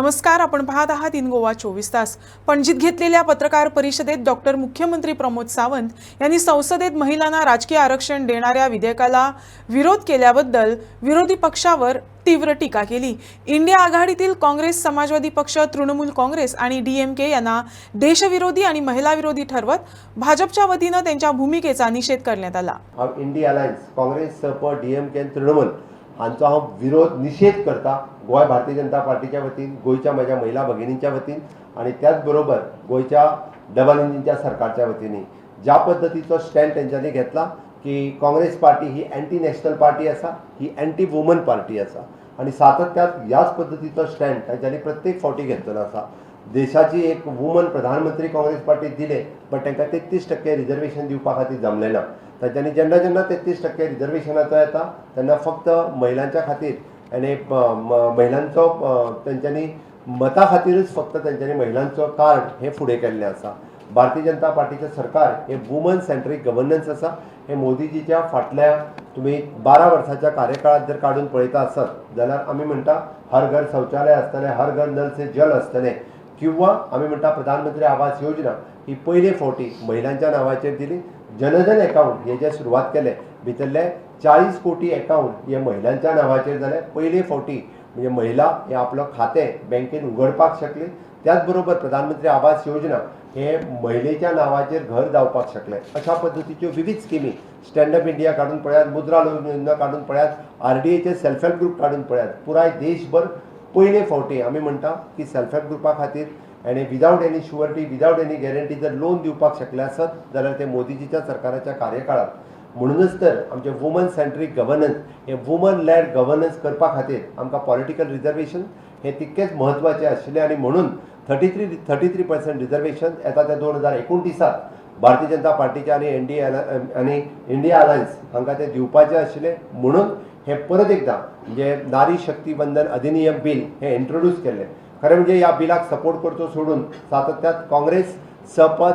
नमस्कार, आपण पाहत आहात इन गोवा 24 तास। पणजीत घेतलेल्या पत्रकार परिषदेत डॉक्टर मुख्यमंत्री प्रमोद सावंत यांनी संसदेत महिलांना राजकीय आरक्षण देणाऱ्या विधेयकाला विरोध केल्याबद्दल विरोधी पक्षावर तीव्र टीका केली। इंडिया आघाडीतील काँग्रेस, समाजवादी पक्ष, तृणमूल काँग्रेस आणि डीएमके यांना देशविरोधी आणि महिला विरोधी ठरवत भाजपच्या वतीने त्यांच्या भूमिकेचा निषेध करण्यात आला। इंडिया अलायन्स काँग्रेस, डीएमके आणि तृणमूल हांचो हांव विरोध निषेध करता गोय भारतीय जनता पार्टीच्या वतीन, गोयच्या माझ्या महिला भगिनींच्या वतीन आणि त्याच बरोबर गोयच्या डबल इंजिनच्या सरकारच्या वतीने ज्या पद्धतीचो स्टँड त्यांच्यानी घेतला की काँग्रेस पार्टी ही अँटी नॅशनल पार्टी असा, ही अँटी वुमन पार्टी असा आणि सातत्यात याच पद्धतीचो स्टँड त्यांच्यानी प्रत्येक फावटी घेतलेलो असा। देशाची एक वुमन प्रधानमंत्री काँग्रेस पार्टीक दिले, पण तांकां 33% रिजर्वेशन दिवपा खातीर जमलें ना। तांच्यांनी जेन्ना जेन्ना 33% रिजर्वेशनाचो येता तेन्ना फक्त महिलांच्या खातीर आनी महिलांचो तांच्यांनी मता खातीरच फक्त तांच्यांनी महिलांचो कार्ड हे फुडें केल्लें आसा। भारतीय जनता पार्टीचें सरकार हे वुमन सेंट्रीक गव्हर्नन्स आसा। हे मोदीजीच्या फाटल्या तुम्ही 12 वर्साच्या कार्यकाळात जर काढून पळयता आसत जाल्यार आमी म्हणटा हर घर शौचालय आसतलें, हर घर नल से जल आसतलें, किंवा आमी म्हणटा प्रधानमंत्री आवास योजना ही पयले फावटी महिलांच्या नांवाचेर दिली। जनधन अकाउंट हे जे सुरवात केले भितरले 40 कोटी अकाउंट हे महिलांच्या नांवाचेर जाले पयले फावटी, म्हणजे महिला हे आपलं खातें बँकेन उगडपाक शकली। त्याच बरोबर प्रधानमंत्री आवास योजना हे महिलेच्या नांवाचेर घर जावपाक शकले। अशा पद्धतीच्यो विविध स्किमी स्टँड अप इंडिया काढून पळयात, मुद्रा लोन योजना काढून पळयात, आरडीएचे सेल्फ हेल्प ग्रुप काढून पळयात। पुराय देशभर पयले फावटी आमी म्हणटा की सेल्फ हेल्प ग्रुपा खातीर आनी without any surety, without any guarantee जर लोन दिवपाक शकले आसत जाल्यार ते मोदीजीच्या सरकाराच्या कार्यकाळात। म्हणूनच तर आमचे वुमन सेंट्रीक गव्हर्नन्स हे वुमन लॅड गव्हर्नन्स करपा खातीर आमकां पॉलिटिकल रिजर्वेशन हे तितकेच म्हत्वाचे आशिल्ले आणि म्हणून 33% रिजर्वेशन येता त्या 2029 भारतीय जनता पार्टीच्या आणि इंडिया अलायन्स हांकां ते दिवपाचे आशिल्ले। म्हणून हे परत एकदा म्हणजे नारी शक्ती वंदन अधिनियम बिल हे इंट्रोड्यूस केले। खरें म्हणजे ह्या बिलाक सपोर्ट करचो सोडून सातत्यात काँग्रेस,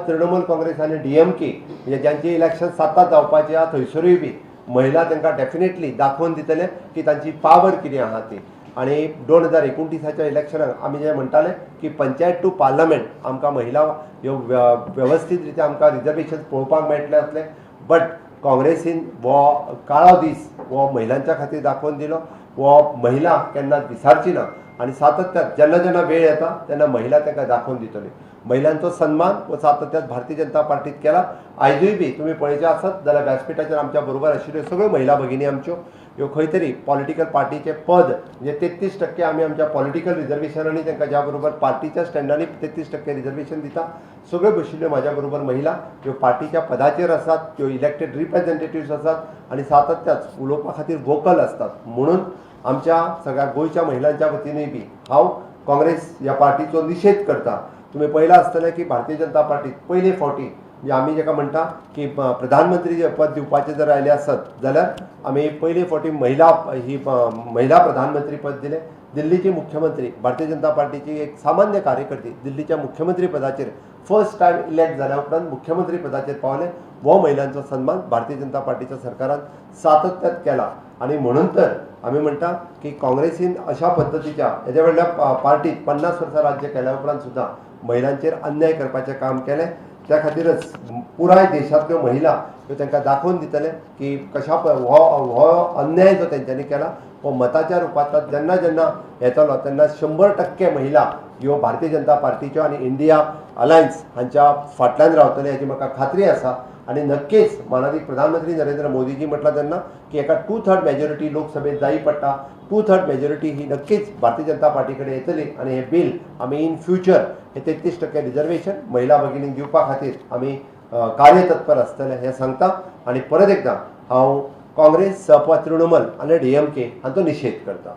तृणमूल काँग्रेस आणि डीएमके म्हणजे ज्यांचे इलेक्शन सातात जावपाचे आहा थंयसरूय बी महिला तांकां डेफिनेटली दाखोवन दितले की तांची पावर कितें आहा ती। आणि 2029च्या इलेक्शनाक आमी जे म्हणटाले की पंचायत टू पार्लमेंट आमकां महिला ह्यो व्यवस्थीत रित्या आमकां रिजर्वेशन पळोवपाक मेळटले आसले, बट काँग्रेसीन हो काळो दीस हो महिलांच्या खातीर दाखोवन दिलो। हो महिला केन्नाच विसारची ना आणि सातत्यात जेन्ना जेन्ना वेळ येता तेन्ना महिला तांकां दाखोवन दितली। महिलांचो सन्मान हो सातत्यात भारतीय जनता पार्टीत केला। आयजूय बी तुम्ही पळयचे आसत जाल्यार व्यासपीठाचेर आमच्या बरोबर आशिल्ल्यो सगळ्यो महिला भगिनी आमच्यो ह्यो खंय तरी पॉलिटिकल पार्टीचे पद म्हणजे 33% आमी आमच्या पॉलिटिकल रिजर्वेशनांनी तांकां ज्या बरोबर पार्टीच्या स्टँडांनी 33% रिजर्वेशन दिता। सगळ्यो बशिल्ल्यो म्हाज्या बरोबर महिला ह्यो पार्टीच्या पदाचेर आसात, त्यो इलेक्टेड रिप्रेझेंटेटिव्स आसात आणि सातत्यात उलोवपा खातीर वोकल असतात। म्हणून आमच्या सगळ्या गोयच्या महिलांच्या वतीनय बी हांव काँग्रेस ह्या पार्टीचो निषेध करता। तुम्ही पळयलां आसतलें की भारतीय जनता पार्टीत पयले फावटी म्हणजे आमी जेका म्हणटा की प्रधानमंत्री पद दिवपाचे जर आयले आसत जाल्यार आमी पयले फावटी महिला प्रधानमंत्री पद दिले। दिल्लीचे मुख्यमंत्री भारतीय जनता पार्टीची एक सामान्य कार्यकर्ती दिल्लीच्या मुख्यमंत्री पदाचेर फर्स्ट टायम इलेक्ट जाल्या उपरांत मुख्यमंत्री पदाचेर पावले। हो महिलांचो सन्मान भारतीय जनता पार्टीच्या सरकारान सातत्यात केला आणि म्हणून तर आमी म्हणटा की काँग्रेसीन अशा पद्धतीच्या हेज्या व्हडल्या पार्टीत 50 वर्सां राज्य केल्या उपरांत सुद्दां महिलांचेर अन्याय करपाचें काम केलें। त्या खातीरच पुराय देशांतल्यो महिला ह्यो तांकां दाखोवन दितले की कशा हो अन्याय जो तेंच्यांनी केला हो मताच्या रुपांत जेन्ना जेन्ना येतलो तेन्ना 100% महिला ह्यो भारतीय जनता पार्टीच्यो आणि इंडिया अलायन्स हांच्या फाटल्यान रावतले हाची म्हाका खात्री आसा। आणि नक्कीच माननीय प्रधानमंत्री नरेंद्र मोदीजी म्हटलं त्यांना की एका 2/3 मेजॉरिटी लोकसभेत जाई पडटा। 2/3 मेजॉरिटी ही नक्कीच भारतीय जनता पार्टीकडे येतली आणि हे बिल आमी इन फ्युचर हे 33% रिजर्वेशन महिला भगिनींक दिवपा खातीर आमी कार्यतत्पर आसतले हे सांगता। आणि परत एकदा हांव काँग्रेस, तृणमूल आणि डीएमके हांचो निषेध करता।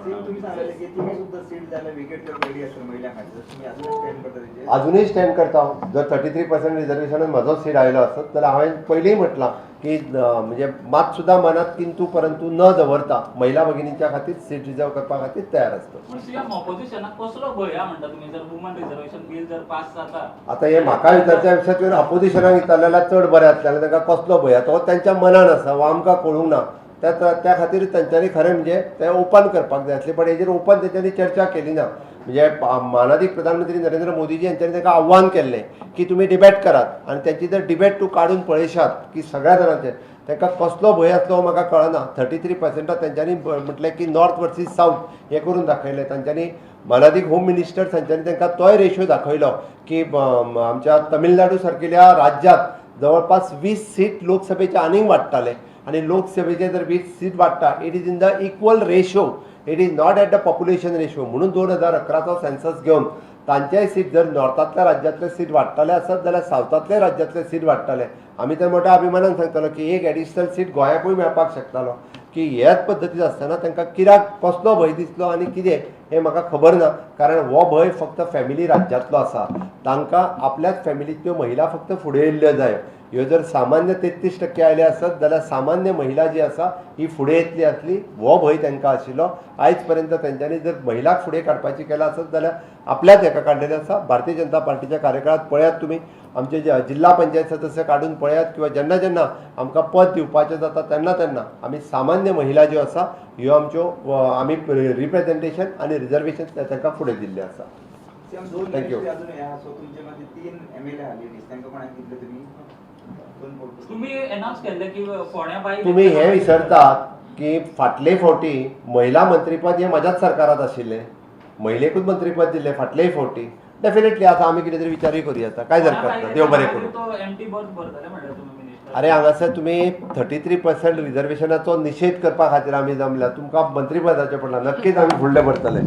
तुम्ही सांगितलं की तुम्ही सुद्धा सीट द्यायला विकेट जर रेडी असेल महिला खाली तुम्ही अजून स्टँड करता त्याचे अजूनही स्टँड करता जर 33% रिजर्वेशन म्हजो सीट आयलो असत जाल्यार हांवें पयलींय म्हटलां की म्हणजे मात सुद्धा मनात किंतु परंतु न दवरता महिला भगिनींच्या खातीर सीट रिजर्व करपा खातीर तयार असतो. पण सीएम ऑपोजिशनाक कसलो भंय हा म्हणटा तुम्ही जर वुमन रिजर्वेशन बिल जर पास जाता आता हे म्हाका विचारच्या पेक्षा तुवें अपोजिशनाक विचारलें जाल्यार चड बरें आसलें तांकां कसलो भंय तो तेंच्या मनान आसा वो आमकां कळूंक ना त्या खातीर तांच्यांनी खरें म्हणजे तें ओपन करपाक जाय आसलें पण हेजेर ओपन तेंच्यांनी चर्चा केली ना. म्हणजे मानाधीक प्रधानमंत्री नरेंद्र मोदीजी यांच्यानी तांकां आव्हान केल्लें की तुमी डिबेट करात आनी त्यांची जर डिबेट तूं काडून पळयशात की सगळ्या जाणांचे तांकां कसलो भंय आसलो हो म्हाका कळना. 33% तेंच्यांनी म्हटलें की नॉर्थ वर्सीस साऊथ हें करून दाखयलें. तांच्यांनी मानाधीक होम मिनिस्टर तांच्यांनी तांकां तोय रेशो दाखयलो की आमच्या तमिळनाडू सारकिल्या राज्यांत जवळपास 20 सीट लोकसभेचे आनीक वाडटाले आणि लोकसभेचे जर 20 सीट वाडटा it is in the equal ratio it is not at the population ratio म्हणून 2011चो सेन्सस घेवन तांचेय सीट जर नॉर्थांतल्या राज्यांतले सीट वाडटाले आसत जाल्यार सावथांतले राज्यांतले सीट वाडटाले. आमी तर मोठ्या अभिमानान सांगतालो की एक एडिशनल सीट गोंयाकूय मेळपाक शकतालो की ह्याच पद्दतीन आसतना तांकां कित्याक कसलो भंय दिसलो आनी कितें हें म्हाका खबर ना. कारण हो भंय फक्त फॅमिली राज्यांतलो आसा. तांकां आपल्याच फॅमिलींतल्यो महिला फक्त फुडें येयल्ल्यो जाय. ह्यो जर सामान्य 33% आयले आसत जाल्यार सामान्य महिला जी आसा ही फुडें येतली आसली हो भंय तांकां आशिल्लो. आयज पर्यंत तेंच्यांनी जर महिलाक फुडें काडपाची केला आसत जाल्यार आपल्याच हेका काडलेलें आसा. भारतीय जनता पार्टीच्या कार्यकाळात पळयात तुमी आमचे जिल्हा पंचायत सदस्य काडून पळयात किंवा जेन्ना जेन्ना आमकां पद दिवपाचें जाता तेन्ना तेन्ना आमी सामान्य महिला ज्यो आसा ह्यो आमच्यो आमी रिप्रेझेंटेशन आनी रिजर्वेशन तांकां फुडें दिल्लें आसा. थँक्यू. अजून ह्या सो तुमचे मध्ये 3 MLA आलेली तांकां कोणाक दितले तुम्ही तुम्ही अनाउन्स केल्ले की फोण्याबाई तुम्ही हे विसरतात की फाटले फावटी महिला मंत्रीपद हे म्हाज्याच सरकारात आशिल्लें. महिलेकूच मंत्रीपद दिल्लें फाटलेय फावटी. डेफिनेटली आता आमी कितें तरी विचारूय करूं येता काय हरकत ना. देव बरें करूं. तो एम्प्टी बर्थ भरतले म्हणल्यार तुम्ही मिनिस्टर अरे हांगासर तुमी 33% रिजर्वेशनाचो निशेध करपा खातीर आमी जमल्या तुमकां मंत्रीपदाचें पडलां नक्कीच आमी फुडलें भरतले.